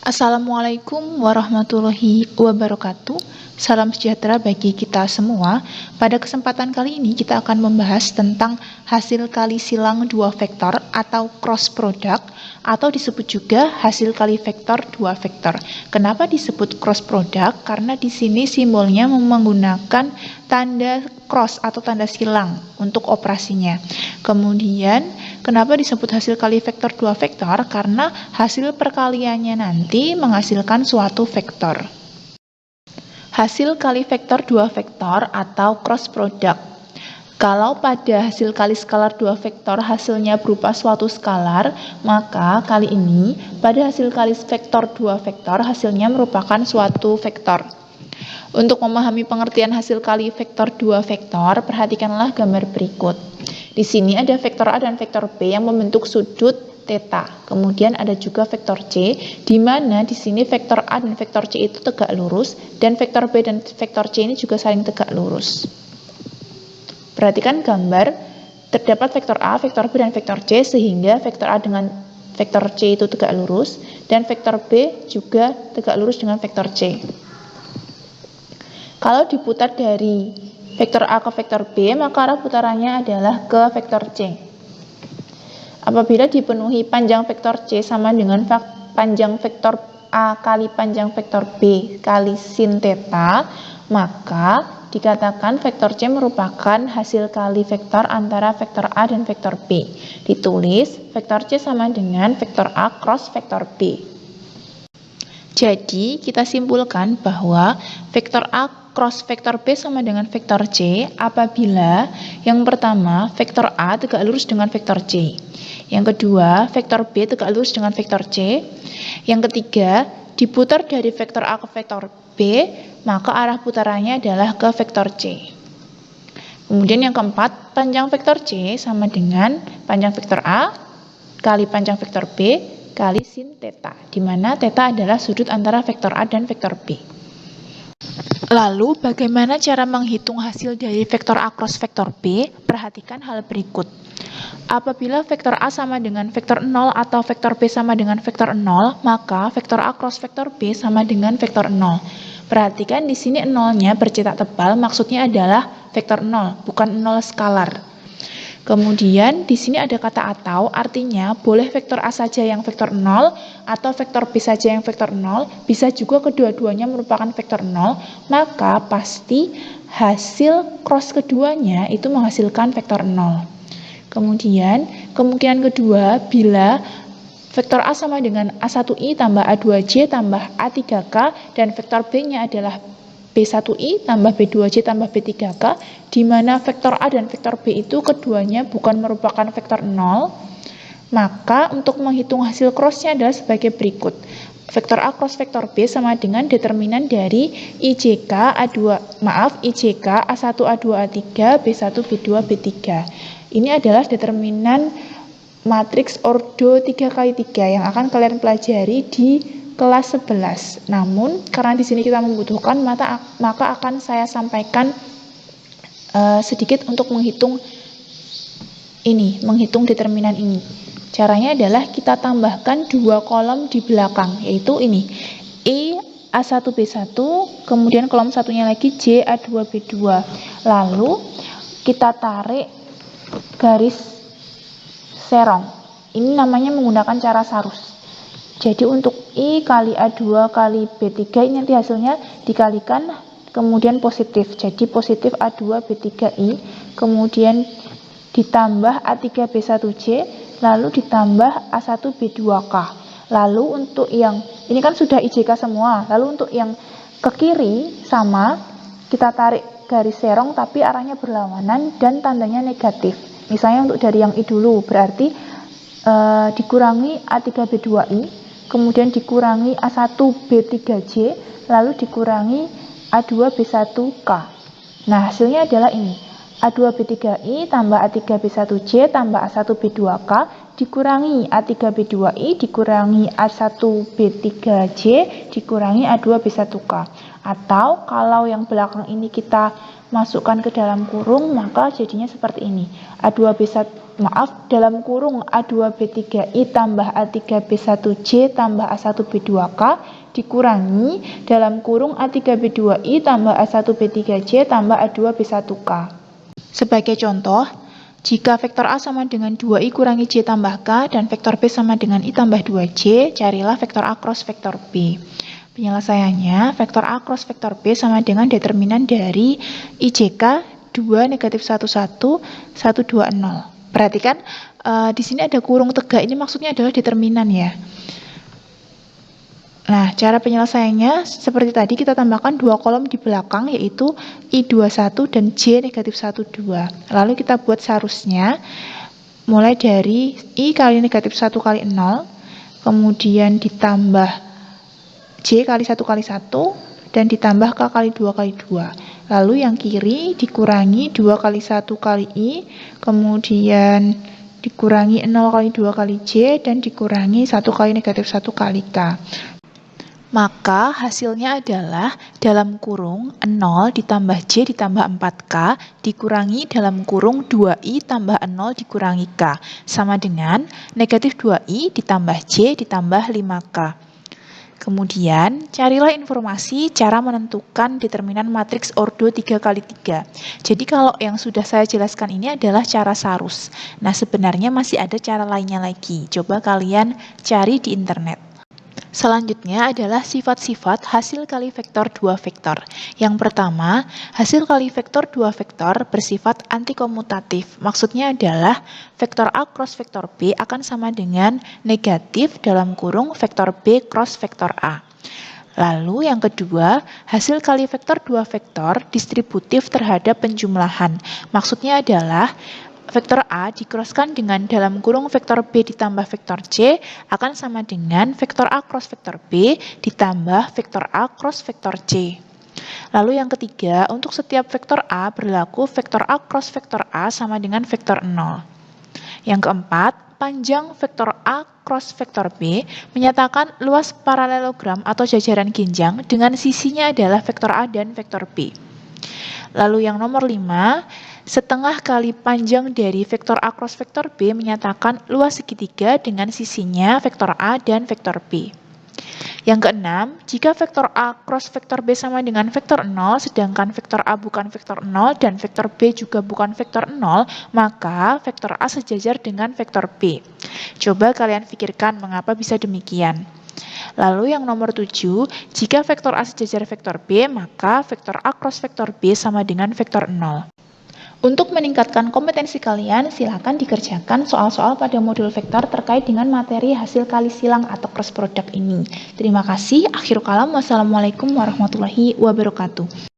Assalamualaikum warahmatullahi wabarakatuh. Salam sejahtera bagi kita semua. Pada kesempatan kali ini kita akan membahas tentang hasil kali silang dua vektor atau cross product, atau disebut juga hasil kali vektor dua vektor. Kenapa disebut cross product? Karena di sini simbolnya menggunakan tanda cross atau tanda silang untuk operasinya. Kemudian kenapa disebut hasil kali vektor dua vektor? Karena hasil perkaliannya nanti menghasilkan suatu vektor. Hasil kali vektor dua vektor atau cross product. Kalau pada hasil kali skalar dua vektor hasilnya berupa suatu skalar, maka kali ini pada hasil kali vektor dua vektor hasilnya merupakan suatu vektor. Untuk memahami pengertian hasil kali vektor dua vektor, perhatikanlah gambar berikut. Di sini ada vektor A dan vektor B yang membentuk sudut theta. Kemudian ada juga vektor C, di mana di sini vektor A dan vektor C itu tegak lurus, dan vektor B dan vektor C ini juga saling tegak lurus. Perhatikan gambar, terdapat vektor A, vektor B, dan vektor C, sehingga vektor A dengan vektor C itu tegak lurus, dan vektor B juga tegak lurus dengan vektor C. Kalau diputar dari vektor A ke vektor B, maka arah putarannya adalah ke vektor C. Apabila dipenuhi panjang vektor C sama dengan panjang vektor A kali panjang vektor B kali sin theta, maka dikatakan vektor C merupakan hasil kali vektor antara vektor A dan vektor B. Ditulis vektor C sama dengan vektor A cross vektor B. Jadi, kita simpulkan bahwa vektor A cross vektor B sama dengan vektor C apabila yang pertama, vektor A tegak lurus dengan vektor C. Yang kedua, vektor B tegak lurus dengan vektor C. Yang ketiga, diputar dari vektor A ke vektor B, maka arah putarannya adalah ke vektor C. Kemudian yang keempat, panjang vektor C sama dengan panjang vektor A kali panjang vektor B kali sin theta, di mana theta adalah sudut antara vektor A dan vektor B. Lalu, bagaimana cara menghitung hasil dari vektor A cross vektor B? Perhatikan hal berikut. Apabila vektor A sama dengan vektor 0 atau vektor B sama dengan vektor 0, maka vektor A cross vektor B sama dengan vektor 0. Perhatikan di sini 0-nya bercetak tebal, maksudnya adalah vektor 0, bukan 0 skalar. Kemudian di sini ada kata atau, artinya boleh vektor A saja yang vektor 0 atau vektor B saja yang vektor 0, bisa juga kedua-duanya merupakan vektor 0, maka pasti hasil cross keduanya itu menghasilkan vektor 0. Kemudian kemungkinan kedua, bila vektor A sama dengan A1i tambah A2j tambah A3k dan vektor B-nya adalah B1i tambah B2j tambah B3k, di mana vektor A dan vektor B itu keduanya bukan merupakan vektor 0, maka untuk menghitung hasil crossnya adalah sebagai berikut. Vektor A cross vektor B sama dengan determinan dari IJK A1 A2 A3 B1 B2 B3. Ini adalah determinan matriks ordo 3x3 yang akan kalian pelajari di kelas 11. Namun, karena di sini kita membutuhkan, maka akan saya sampaikan sedikit untuk menghitung determinan ini. Caranya adalah kita tambahkan dua kolom di belakang, yaitu ini, I A1B1, kemudian kolom satunya lagi J A2B2. Lalu, kita tarik garis serong. Ini namanya menggunakan cara sarus. Jadi untuk I kali A2 kali B3 ini nanti hasilnya dikalikan kemudian positif. Jadi positif A2 B3I, kemudian ditambah A3B1J, lalu ditambah A1 B2K. Lalu untuk yang ini kan sudah IJK semua. Lalu untuk yang ke kiri sama, kita tarik garis serong tapi arahnya berlawanan dan tandanya negatif. Misalnya untuk dari yang I dulu, berarti dikurangi A3B2I, kemudian dikurangi A1B3J, lalu dikurangi A2B1K. Nah, hasilnya adalah ini. A2B3I tambah A3B1J tambah A1B2K dikurangi A3B2I dikurangi A1B3J dikurangi A2B1K. Atau kalau yang belakang ini kita masukkan ke dalam kurung, maka jadinya seperti ini. Dalam kurung A2B3I tambah A3B1C tambah A1B2K dikurangi dalam kurung A3B2I tambah A1B3C tambah A2B1K. Sebagai contoh, jika vektor A sama dengan 2I kurangi J tambah K dan vektor B sama dengan I tambah 2J, carilah vektor A cross vektor B. Penyelesaiannya, vektor A cross vektor B sama dengan determinan dari IJK 2, negatif 11, 1, 2, 0. Perhatikan, di sini ada kurung tegak, ini maksudnya adalah determinan ya. Nah, cara penyelesaiannya seperti tadi, kita tambahkan 2 kolom di belakang, yaitu I21 dan J negatif 1, 2. Lalu kita buat seharusnya, mulai dari I kali negatif 1 kali 0, kemudian ditambah J kali 1 kali 1, dan ditambah K kali 2 kali 2. Lalu yang kiri dikurangi 2 kali 1 kali I, kemudian dikurangi 0 kali 2 kali J, dan dikurangi 1 kali negatif 1 kali K. Maka hasilnya adalah dalam kurung 0 ditambah J ditambah 4K dikurangi dalam kurung 2I tambah 0 dikurangi K sama dengan negatif 2I ditambah J ditambah 5K. Kemudian, carilah informasi cara menentukan determinan matriks ordo 3x3. Jadi kalau yang sudah saya jelaskan ini adalah cara Sarus. Nah, sebenarnya masih ada cara lainnya lagi. Coba kalian cari di internet. Selanjutnya adalah sifat-sifat hasil kali vektor 2 vektor. Yang pertama, hasil kali vektor 2 vektor bersifat antikomutatif. Maksudnya adalah vektor A cross vektor B akan sama dengan negatif dalam kurung vektor B cross vektor A. Lalu yang kedua, hasil kali vektor 2 vektor distributif terhadap penjumlahan. Maksudnya adalah vektor A dikroskan dengan dalam kurung vektor B ditambah vektor C akan sama dengan vektor A cross vektor B ditambah vektor A cross vektor C. Lalu yang ketiga, untuk setiap vektor A berlaku vektor A cross vektor A sama dengan vektor 0. Yang keempat, panjang vektor A cross vektor B menyatakan luas paralelogram atau jajaran ginjang dengan sisinya adalah vektor A dan vektor B. Lalu yang nomor 5, setengah kali panjang dari vektor A cross vektor B menyatakan luas segitiga dengan sisinya vektor A dan vektor B. Yang keenam, jika vektor A cross vektor B sama dengan vektor 0, sedangkan vektor A bukan vektor 0 dan vektor B juga bukan vektor 0, maka vektor A sejajar dengan vektor B. Coba kalian pikirkan mengapa bisa demikian. Lalu yang nomor 7, jika vektor A sejajar vektor B, maka vektor A cross vektor B sama dengan vektor 0. Untuk meningkatkan kompetensi kalian, silakan dikerjakan soal-soal pada modul vektor terkait dengan materi hasil kali silang atau cross product ini. Terima kasih. Akhirul kalam. Wassalamualaikum warahmatullahi wabarakatuh.